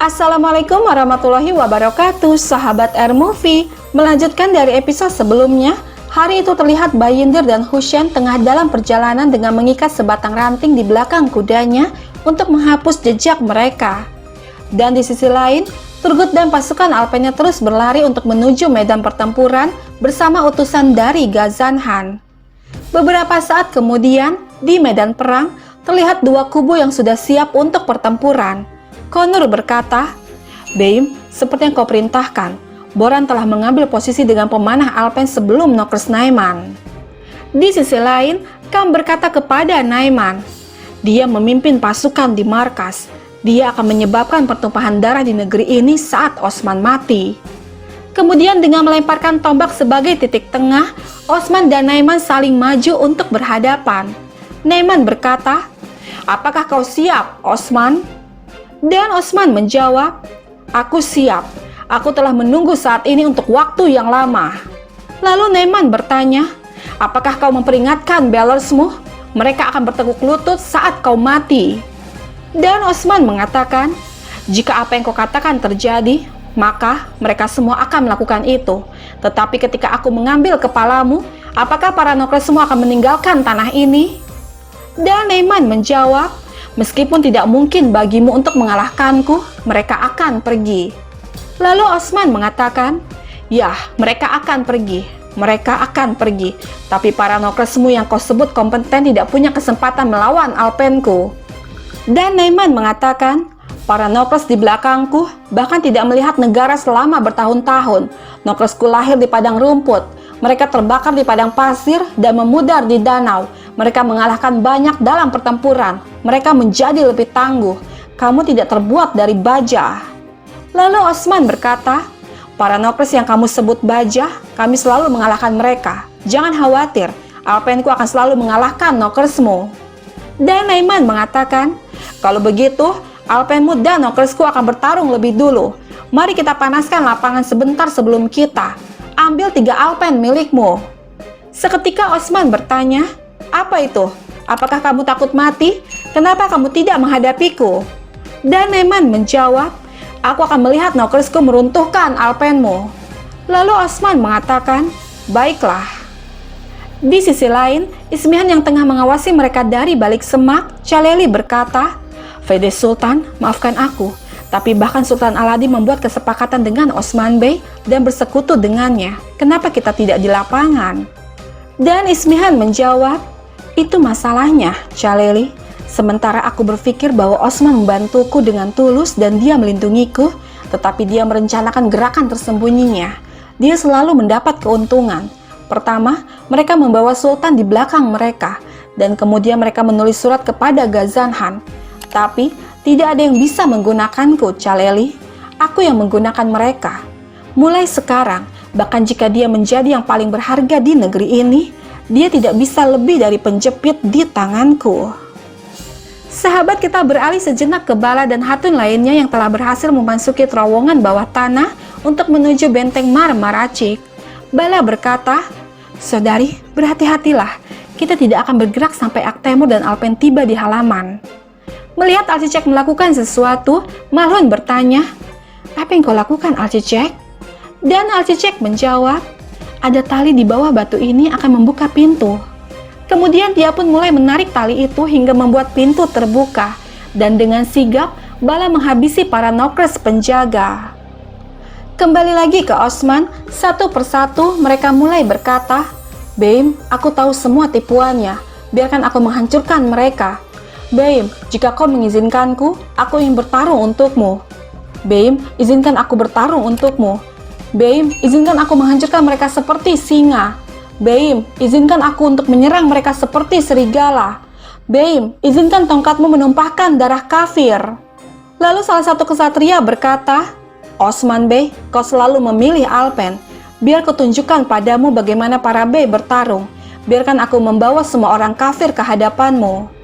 Assalamualaikum warahmatullahi wabarakatuh, sahabat Airmovie. Melanjutkan dari episode sebelumnya, hari itu terlihat Bayindir dan Hussein tengah dalam perjalanan dengan mengikat sebatang ranting di belakang kudanya untuk menghapus jejak mereka. Dan di sisi lain, Turgut dan pasukan Alpennya terus berlari untuk menuju medan pertempuran bersama utusan dari Ghazan-Han. Beberapa saat kemudian, di medan perang, terlihat dua kubu yang sudah siap untuk pertempuran. Konur berkata, "Beim, seperti yang kau perintahkan, Boran telah mengambil posisi dengan pemanah Alpen sebelum Nokres Naiman." Di sisi lain, Kam berkata kepada Naiman, "Dia memimpin pasukan di markas. Dia akan menyebabkan pertumpahan darah di negeri ini saat Osman mati." Kemudian dengan melemparkan tombak sebagai titik tengah, Osman dan Naiman saling maju untuk berhadapan. Naiman berkata, "Apakah kau siap, Osman?" Dan Osman menjawab, "Aku siap. Aku telah menunggu saat ini untuk waktu yang lama." Lalu Naiman bertanya, "Apakah kau memperingatkan Belersmu? Mereka akan bertekuk lutut saat kau mati." Dan Osman mengatakan, "Jika apa yang kau katakan terjadi, maka mereka semua akan melakukan itu. Tetapi ketika aku mengambil kepalamu, apakah para Nokres semua akan meninggalkan tanah ini?" Dan Naiman menjawab, "Meskipun tidak mungkin bagimu untuk mengalahkanku, mereka akan pergi." Lalu Osman mengatakan, "Ya, mereka akan pergi. Mereka akan pergi. Tapi para Nokresmu yang kau sebut kompeten tidak punya kesempatan melawan Alpenku." Dan Naiman mengatakan, "Para Nokres di belakangku bahkan tidak melihat negara selama bertahun-tahun. Nokresku lahir di padang rumput. Mereka terbakar di padang pasir dan memudar di danau. Mereka mengalahkan banyak dalam pertempuran. Mereka menjadi lebih tangguh. Kamu tidak terbuat dari baja." Lalu Osman berkata, "Para Nokres yang kamu sebut baja, kami selalu mengalahkan mereka. Jangan khawatir, Alpenku akan selalu mengalahkan Nokresmu." Dan Naiman mengatakan, "Kalau begitu, Alpenmu dan Nokresku akan bertarung lebih dulu. Mari kita panaskan lapangan sebentar sebelum kita. Ambil 3 Alpen milikmu." Seketika Osman bertanya, "Apa itu? Apakah kamu takut mati? Kenapa kamu tidak menghadapiku?" Dan Naiman menjawab, "Aku akan melihat Nokresku meruntuhkan Alpenmu." Lalu Osman mengatakan, "Baiklah." Di sisi lain, Ismihan yang tengah mengawasi mereka dari balik semak, Caleli berkata, "Fede Sultan, maafkan aku, tapi bahkan Sultan Aladin membuat kesepakatan dengan Osman Bey dan bersekutu dengannya. Kenapa kita tidak di lapangan?" Dan Ismihan menjawab, "Itu masalahnya, Caleli. Sementara aku berpikir bahwa Osman membantuku dengan tulus dan dia melindungiku, tetapi dia merencanakan gerakan tersembunyinya. Dia selalu mendapat keuntungan. Pertama, mereka membawa Sultan di belakang mereka, dan kemudian mereka menulis surat kepada Ghazan-Han. Tapi, tidak ada yang bisa menggunakanku, Caleli. Aku yang menggunakan mereka. Mulai sekarang, bahkan jika dia menjadi yang paling berharga di negeri ini, dia tidak bisa lebih dari penjepit di tanganku." Sahabat, kita beralih sejenak ke Bala dan Hatun lainnya yang telah berhasil memasuki terowongan bawah tanah untuk menuju benteng Marmaracik. Bala berkata, "Saudari, berhati-hatilah. Kita tidak akan bergerak sampai Aktemur dan Alpen tiba di halaman." Melihat Alcicek melakukan sesuatu, Malhun bertanya, "Apa yang kau lakukan, Alcicek?" Dan Alcicek menjawab, "Ada tali di bawah batu ini akan membuka pintu." Kemudian dia pun mulai menarik tali itu hingga membuat pintu terbuka, dan dengan sigap, Bala menghabisi para Nokres penjaga. Kembali lagi ke Osman, satu persatu mereka mulai berkata, "Beim, aku tahu semua tipuannya. Biarkan aku menghancurkan mereka. Beim, jika kau mengizinkanku, aku ingin bertarung untukmu. Beim, izinkan aku bertarung untukmu. Beim, izinkan aku menghancurkan mereka seperti singa. Beim, izinkan aku untuk menyerang mereka seperti serigala. Beim, izinkan tongkatmu menumpahkan darah kafir." Lalu salah satu kesatria berkata, "Osman Bey, kau selalu memilih Alpen. Biar kutunjukkan padamu bagaimana para Bey bertarung. Biarkan aku membawa semua orang kafir ke hadapanmu."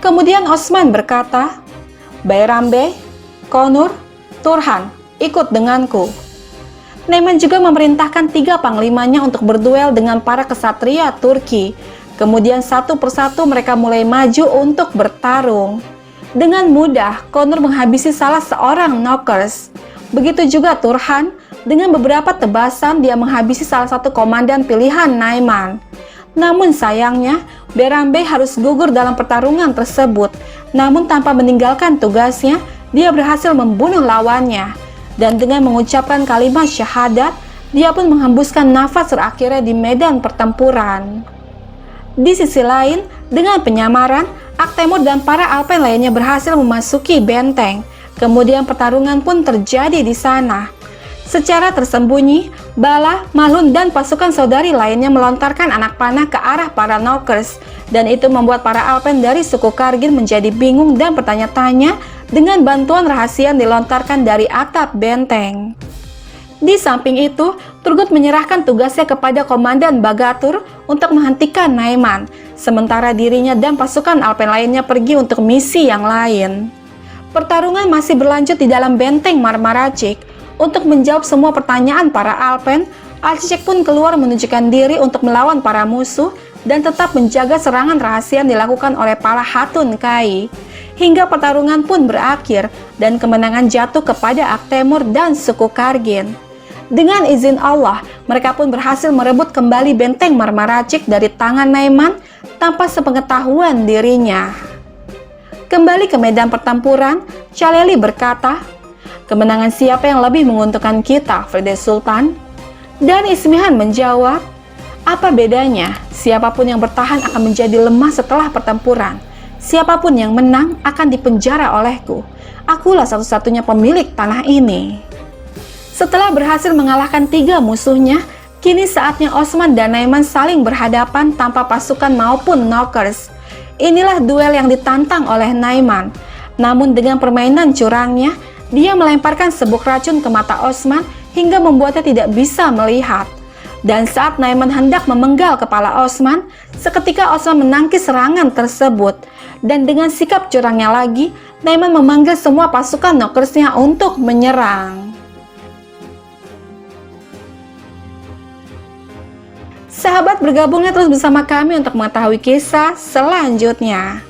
Kemudian Osman berkata, "Bayram Bey, Konur, Turhan, ikut denganku." Naiman juga memerintahkan 3 panglimanya untuk berduel dengan para kesatria Turki. Kemudian satu persatu mereka mulai maju untuk bertarung. Dengan mudah, Connor menghabisi salah seorang Knockers. Begitu juga Turhan, dengan beberapa tebasan dia menghabisi salah satu komandan pilihan Naiman. Namun sayangnya, Berambe harus gugur dalam pertarungan tersebut. Namun tanpa meninggalkan tugasnya, dia berhasil membunuh lawannya. Dan dengan mengucapkan kalimat syahadat, dia pun menghembuskan nafas terakhirnya di medan pertempuran. Di sisi lain, dengan penyamaran, Aktemur dan para Alpen lainnya berhasil memasuki benteng. Kemudian pertarungan pun terjadi di sana. Secara tersembunyi, Bala, Malun, dan pasukan saudari lainnya melontarkan anak panah ke arah para Knockers, dan itu membuat para Alpen dari suku Kargin menjadi bingung dan bertanya-tanya dengan bantuan rahasia yang dilontarkan dari atap benteng. Di samping itu, Turgut menyerahkan tugasnya kepada Komandan Bagatur untuk menghentikan Naiman, sementara dirinya dan pasukan Alpen lainnya pergi untuk misi yang lain. Pertarungan masih berlanjut di dalam benteng Marmaracik. Untuk menjawab semua pertanyaan para Alpen, Archicek pun keluar menunjukkan diri untuk melawan para musuh dan tetap menjaga serangan rahasia yang dilakukan oleh para Hatun Kai. Hingga pertarungan pun berakhir dan kemenangan jatuh kepada Aktemur dan suku Kargin. Dengan izin Allah, mereka pun berhasil merebut kembali benteng Marmaracik dari tangan Naiman tanpa sepengetahuan dirinya. Kembali ke medan pertempuran, Chaleli berkata, "Kemenangan siapa yang lebih menguntungkan kita, Frede Sultan?" Dan Ismihan menjawab, "Apa bedanya? Siapapun yang bertahan akan menjadi lemah setelah pertempuran. Siapapun yang menang akan dipenjara olehku. Akulah satu-satunya pemilik tanah ini." Setelah berhasil mengalahkan 3 musuhnya, kini saatnya Osman dan Naiman saling berhadapan tanpa pasukan maupun Knockers. Inilah duel yang ditantang oleh Naiman. Namun dengan permainan curangnya, dia melemparkan sebuk racun ke mata Osman hingga membuatnya tidak bisa melihat. Dan saat Naiman hendak memenggal kepala Osman, seketika Osman menangkis serangan tersebut. Dan dengan sikap curangnya lagi, Naiman memanggil semua pasukan Knockersnya untuk menyerang. Sahabat, bergabungnya terus bersama kami untuk mengetahui kisah selanjutnya.